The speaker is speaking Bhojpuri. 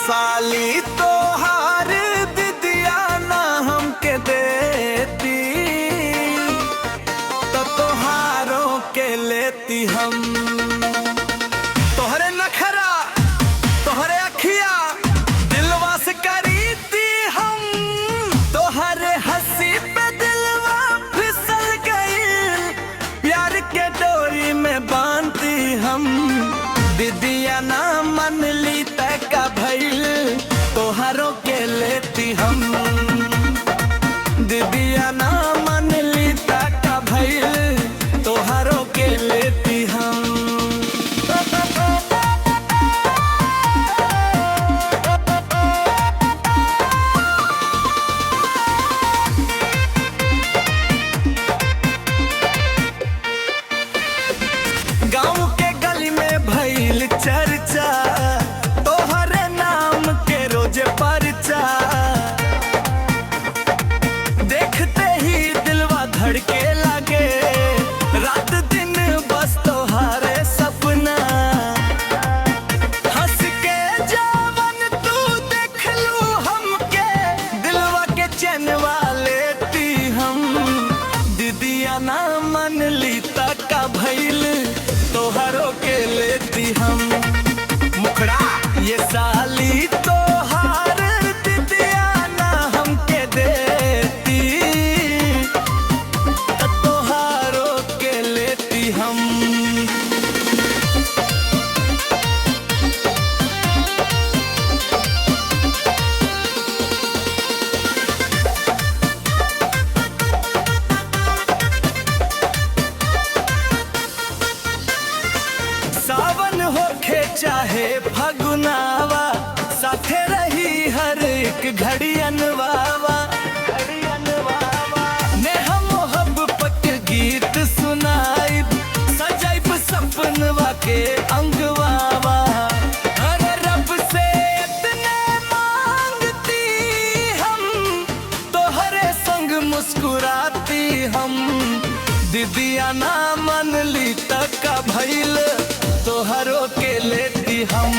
साली तोहार दिदिया ना हमके देती तो तोहारों के लेती हम। तोहरे नखरा तोहरे अखिया दिलवा से करीती हम, तोहरे हंसी पे दिलवा फिसल गई, प्यार के डोरी में बांधती हम। दिदिया ना मन ली तक का भइल तोहरों के लेती हम। दिदिया ना मन ली तक का भइल तोहरों के लेती हम। गाँव के गली में भइल चर्चा, तोहरे नाम के रोज परचा, देखते ही दिलवा धड़के लगे, रात दिन बस तोहारे सपना। हंस के जवन तू देख लू हमके, दिलवा के चैनवा लेती हम। दिदिया ना मन ली तक का भइल तोहरों के लेती हम। मुखड़ा ये साली तोहार दिदिया ना हमके देती तो तोहारों के लेती हम। सावन होखे चाहे फगुनावा, साथे रही हर एक घड़ी अनवावा। नेह मोहब्बत के गीत सुनाइब, सजाइब सपनवा के अंगवावा। अरे रब से इतने मांगती हम, तोहरे संग मुस्कुराती हम। दिदिया ना मन ली तक का भइल तोहरों के लेती हम।